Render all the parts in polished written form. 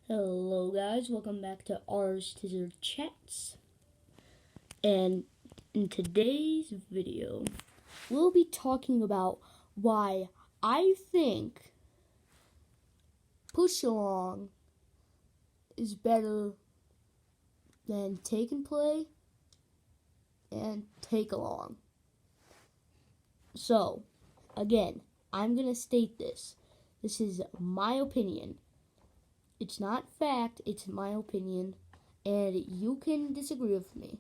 Hello guys, welcome back to Arztiser Chats. And in today's video, we'll be talking about why I think push along is better than take and play and take along. So, again, I'm going to state this. This is my opinion. It's not fact, it's my opinion, and you can disagree with me.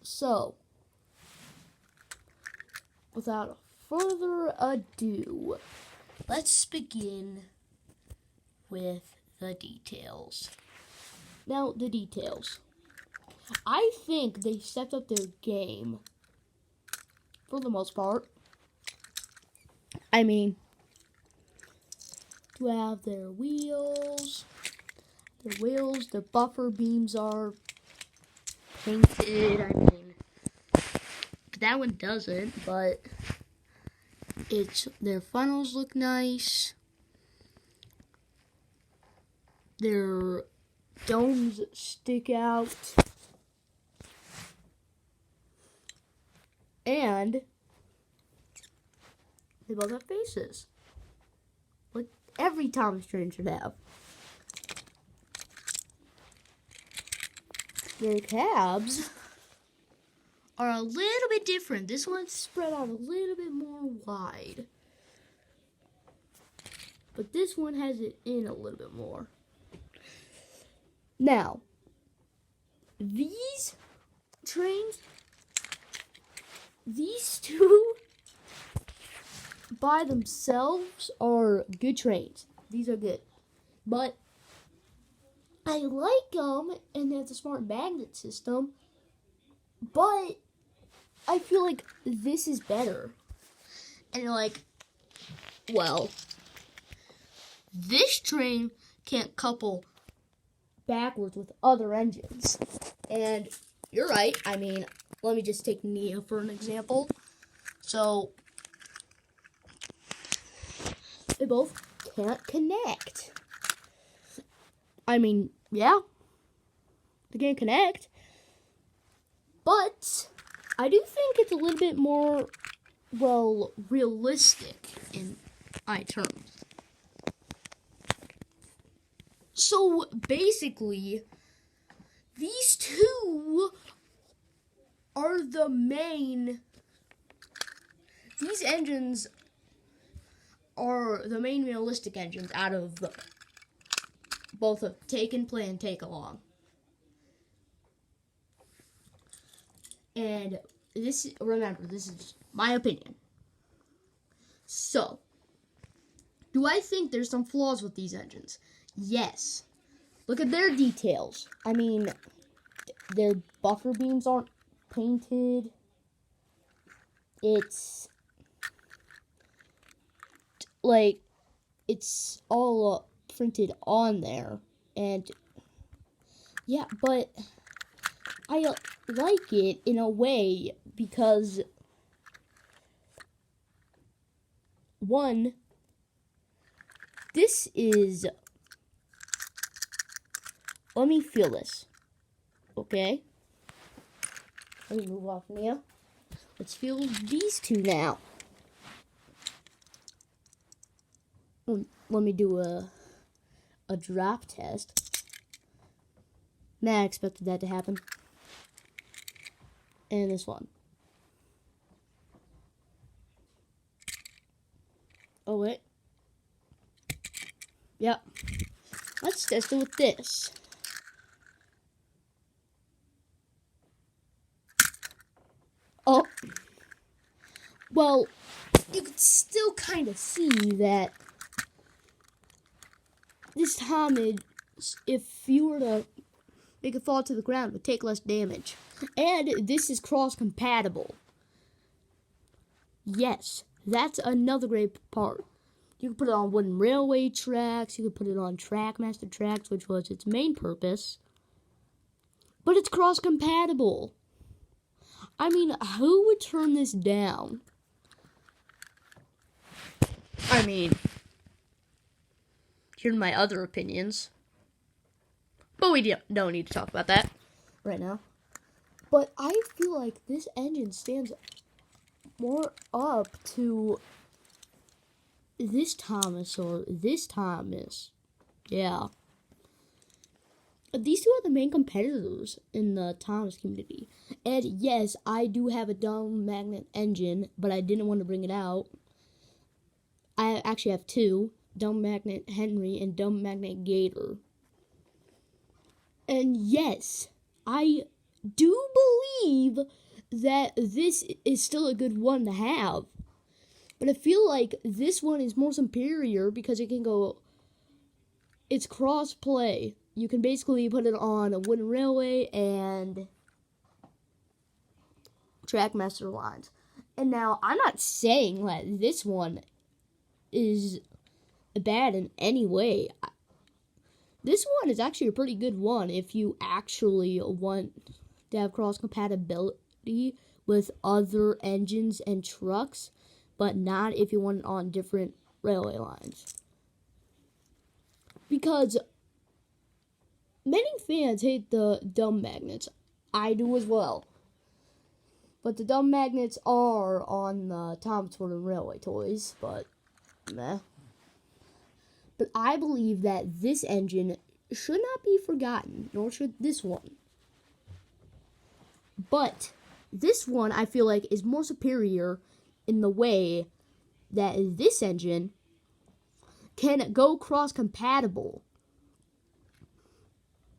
So, without further ado, let's begin with the details. Now, the details. I think they stepped up their game for the most part. I mean, to have their wheels, their buffer beams are painted. I mean, that one doesn't, but their funnels look nice. Their domes stick out. And they both have faces. Like every Thomas train should have. Their cabs are a little bit different. This one's spread out a little bit more wide. But this one has it in a little bit more. Now, these trains, these two by themselves are good trains. These are good. But I like them, and they have the smart magnet system. But I feel like this is better. And you're like, well, this train can't couple backwards with other engines. And you're right. I mean, let me just take Nia for an example. So, they both can't connect. I mean, yeah, they can't connect. But I do think it's a little bit more, realistic in my terms. So, basically, these two are these engines are the main realistic engines out of both of take and play and take along. And remember, this is my opinion. So, do I think there's some flaws with these engines? Yes. Look at their details. I mean, their buffer beams aren't painted. It's all printed on there. And yeah, but I like it in a way because, one, this is, let me feel this, okay? Let me move off Mia. Let's feel these two now. Let me do a drop test. Nah, I expected that to happen. And this one. Oh, wait. Yep. Let's test it with this. Oh. Well, you can still kind of see that this time, if you were to make it fall to the ground, it would take less damage. And this is cross-compatible. Yes, that's another great part. You can put it on wooden railway tracks. You can put it on Trackmaster tracks, which was its main purpose. But it's cross-compatible. I mean, who would turn this down? I mean, hear my other opinions. But we don't need to talk about that right now. But I feel like this engine stands more up to this Thomas or this Thomas. Yeah. These two are the main competitors in the Thomas community. And yes, I do have a dumb magnet engine, but I didn't want to bring it out. I actually have two, dumb magnet Henry and dumb magnet Gator. And yes, I do believe that this is still a good one to have. But I feel like this one is more superior because it can go, it's cross-play. You can basically put it on a wooden railway and Trackmaster lines. And now, I'm not saying that this one is bad in any way. This one is actually a pretty good one if you actually want to have cross-compatibility with other engines and trucks, but not if you want it on different railway lines. Because many fans hate the dumb magnets. I do as well. But the dumb magnets are on the Thomas Ford and Railway toys, but meh. But I believe that this engine should not be forgotten, nor should this one. But this one, I feel like, is more superior in the way that this engine can go cross-compatible.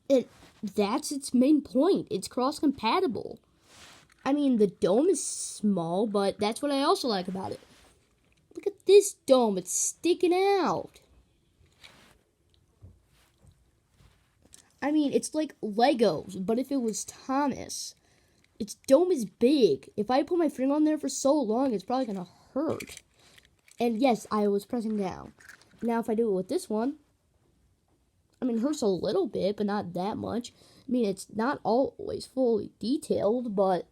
And that's its main point. It's cross-compatible. I mean, the dome is small, but that's what I also like about it. Look at this dome. It's sticking out. I mean, it's like Legos, but if it was Thomas. Its dome is big. If I put my finger on there for so long, it's probably going to hurt. And yes, I was pressing down. Now, if I do it with this one, I mean, it hurts a little bit, but not that much. I mean, it's not always fully detailed, but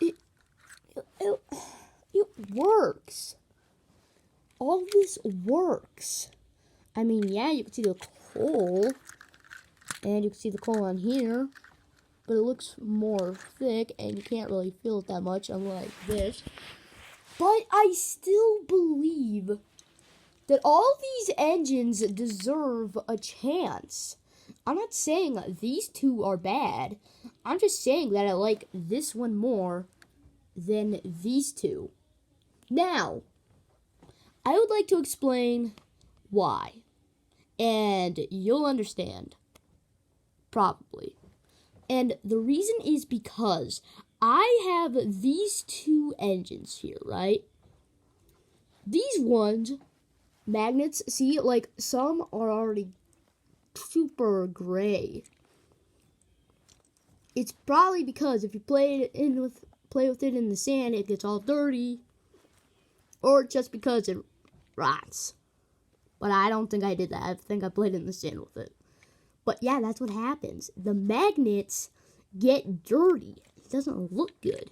it works. All this works. I mean, yeah, you can see the coal, and you can see the coal on here, but it looks more thick, and you can't really feel it that much, unlike this. But I still believe that all these engines deserve a chance. I'm not saying these two are bad. I'm just saying that I like this one more than these two. Now, I would like to explain why. And you'll understand. Probably. And the reason is because I have these two engines here, right? These ones, magnets, see, like, some are already super gray. It's probably because if you play with it in the sand, it gets all dirty. Or just because it rots. But I don't think I did that. I think I played in the sand with it. But yeah, that's what happens. The magnets get dirty. It doesn't look good.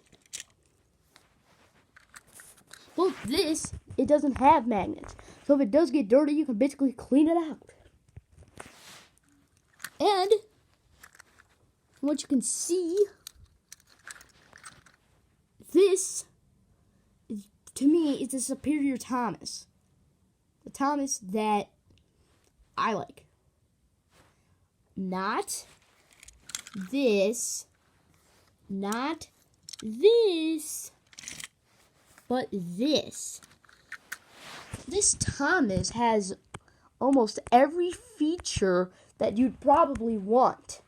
Well, this, it doesn't have magnets. So if it does get dirty, you can basically clean it out. And from what you can see, this, to me, is a superior Thomas. The Thomas that I like. Not this, not this, but this. This Thomas has almost every feature that you'd probably want.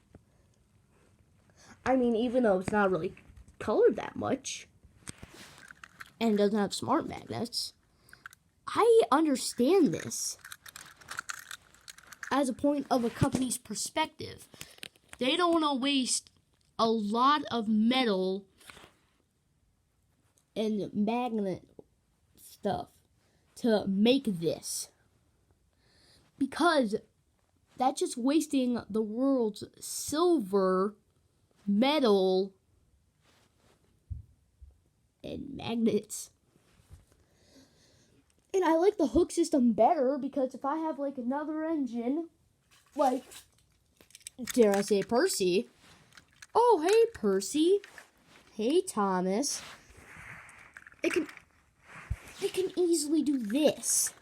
I mean, even though it's not really colored that much, and doesn't have smart magnets, I understand this as a point of a company's perspective. They don't want to waste a lot of metal and magnet stuff to make this, because that's just wasting the world's silver, metal, and magnets. And I like the hook system better because if I have like another engine, like, dare I say Percy? Oh, hey Percy. Hey Thomas. It can easily do this.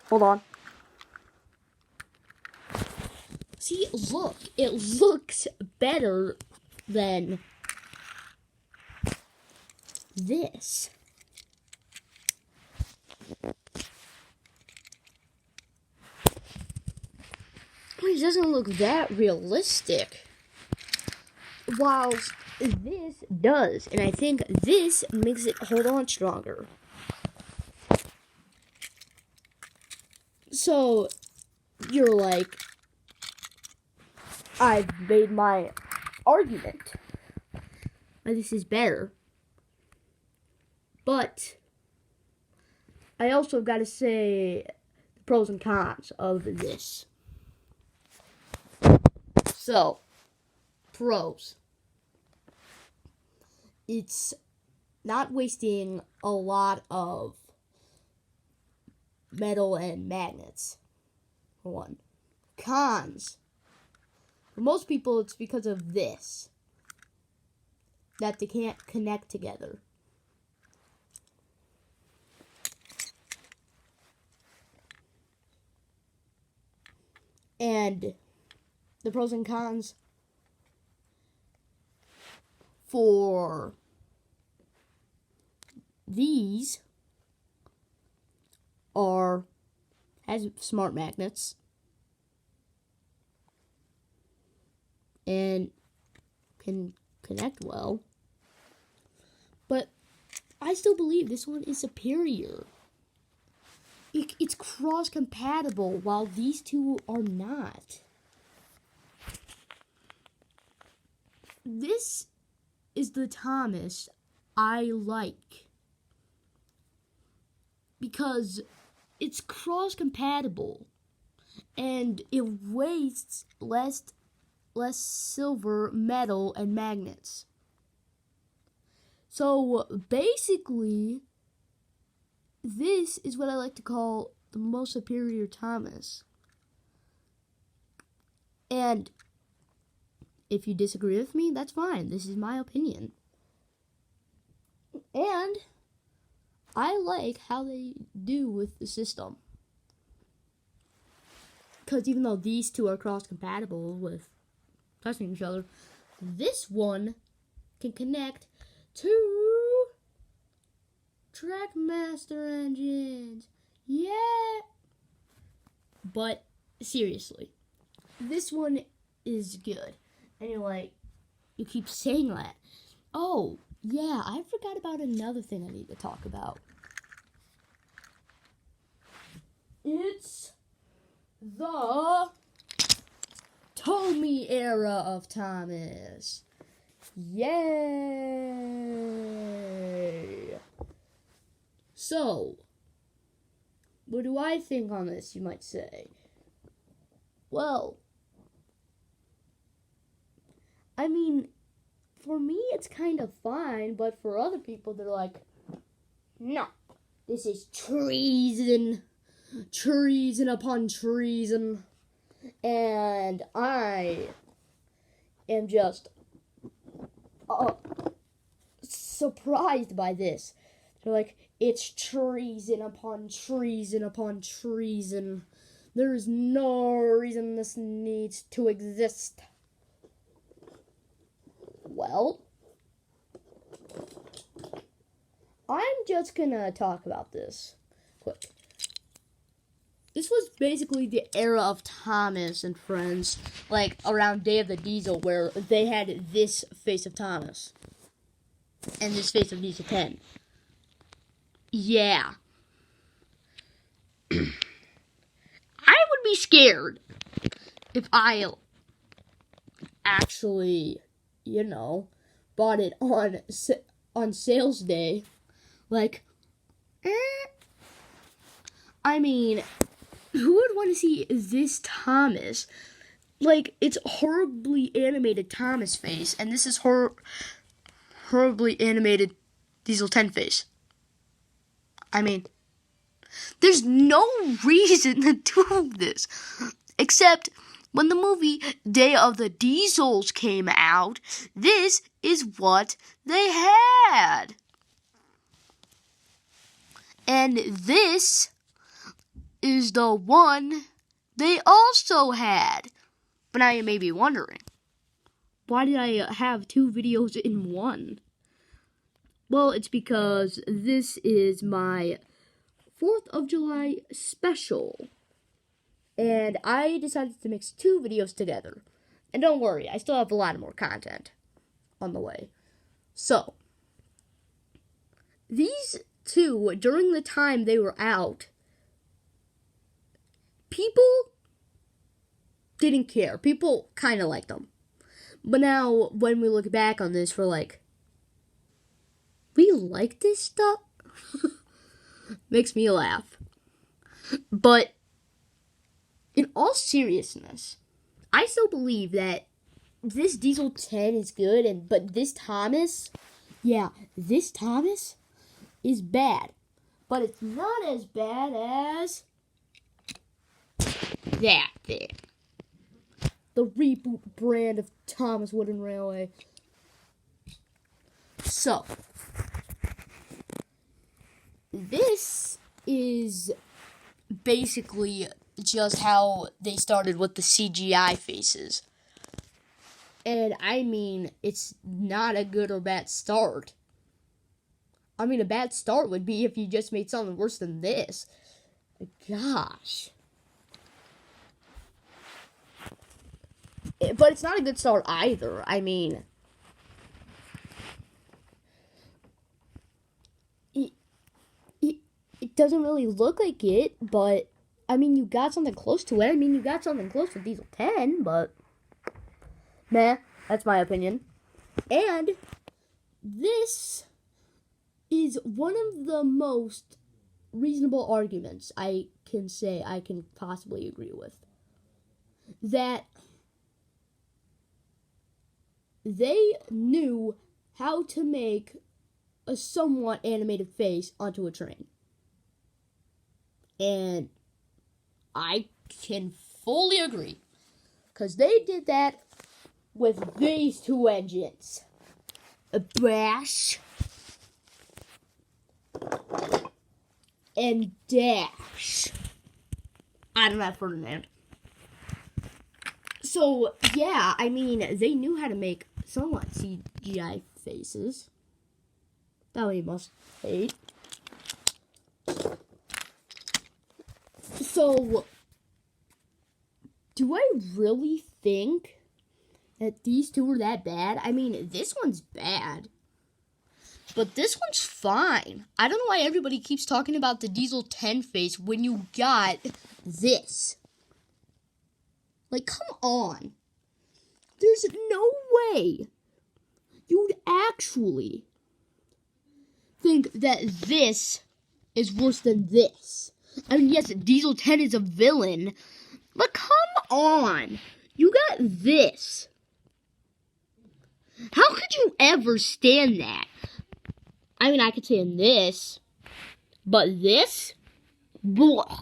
Hold on. See, look. It looks better than this. It doesn't look that realistic. Whilst this does. And I think this makes it hold on stronger. So, you're like, I've made my argument. This is better. But I also got to say the pros and cons of this. So, pros. It's not wasting a lot of metal and magnets, for one. Cons. For most people, it's because of this. That they can't connect together. And the pros and cons for these are has smart magnets and can connect well. But I still believe this one is superior. It's cross-compatible while these two are not. This is the Thomas I like. Because it's cross-compatible. And it wastes less silver, metal, and magnets. So basically, this is what I like to call the most superior Thomas. And if you disagree with me, that's fine. This is my opinion. And I like how they do with the system. Because even though these two are cross-compatible with touching each other, this one can connect to Trackmaster engines. Yeah! But seriously, this one is good. And you're like, you keep saying that. Oh, yeah, I forgot about another thing I need to talk about. It's the Tomy era of Thomas. Yay! So, what do I think on this, you might say? Well, I mean, for me, it's kind of fine, but for other people, they're like, no, this is treason. Treason upon treason. And I am just surprised by this. They're like, it's treason upon treason upon treason. There is no reason this needs to exist. Well, I'm just gonna talk about this quick. This was basically the era of Thomas and Friends, like around Day of the Diesel, where they had this face of Thomas and this face of Diesel 10. Yeah. I would be scared if I actually, bought it on sales day. Like, I mean, who would want to see this Thomas? Like, it's horribly animated Thomas face, and this is horribly animated Diesel 10 face. I mean, There's no reason to do this. Except when the movie Day of the Diesels came out, this is what they had. And this is the one they also had. But now you may be wondering, why did I have 2 videos in one? Well, it's because this is my 4th of July special. And I decided to mix 2 videos together. And don't worry, I still have a lot more content on the way. So, these 2, during the time they were out, people didn't care. People kind of liked them. But now, when we look back on this, we're like, we like this stuff? Makes me laugh. But, in all seriousness, I still believe that this Diesel 10 is good, but this Thomas, this Thomas is bad. But it's not as bad as that thing. The reboot brand of Thomas Wooden Railway. So, this is basically just how they started with the CGI faces. And I mean, it's not a good or bad start. I mean, a bad start would be if you just made something worse than this. Gosh. But it's not a good start either. I mean, it doesn't really look like it, but I mean, you got something close to it. I mean, you got something close to Diesel 10, but meh, that's my opinion. And this is one of the most reasonable arguments I can say I can possibly agree with. That they knew how to make a somewhat animated face onto a train. And I can fully agree. Because they did that with these 2 engines. A Bash and Dash. I don't have Ferdinand. So, yeah, I mean, they knew how to make somewhat CGI faces. That we must hate. So, do I really think that these 2 were that bad? I mean, this one's bad. But this one's fine. I don't know why everybody keeps talking about the Diesel 10 face when you got this. Like, come on. There's no way you'd actually think that this is worse than this. I mean, yes, Diesel 10 is a villain, but come on. You got this. How could you ever stand that? I mean, I could stand this, but this? Blah.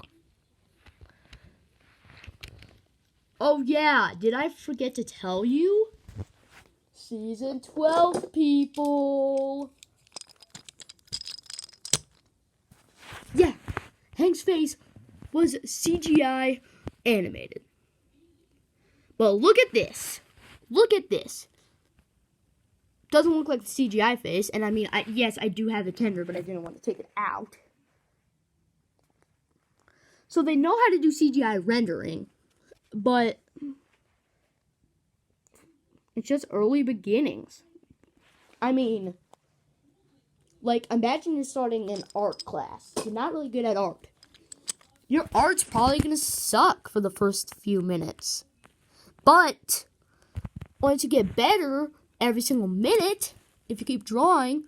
Oh, yeah, did I forget to tell you? Season 12, people. Yeah, Hank's face was CGI animated. But look at this. Look at this. Doesn't look like the CGI face. And I mean, yes, I do have the tender, but I didn't want to take it out. So they know how to do CGI rendering. But it's just early beginnings. I mean, like, imagine you're starting an art class. You're not really good at art. Your art's probably going to suck for the first few minutes. But once you get better every single minute, if you keep drawing,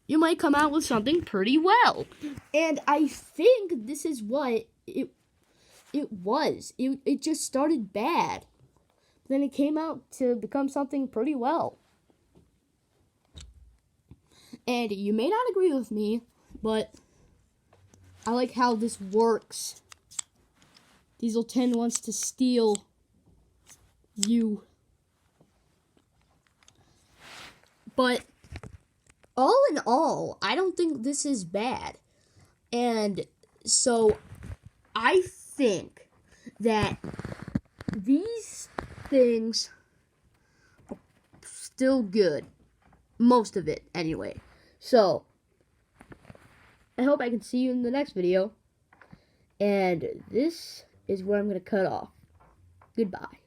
you might come out with something pretty well. And I think this is what it was. It just started bad. Then it came out to become something pretty well. And you may not agree with me, but I like how this works. Diesel 10 wants to steal you. But all in all, I don't think this is bad. And so I think that these things are still good. Most of it, anyway. So I hope I can see you in the next video. And this is where I'm going to cut off. Goodbye.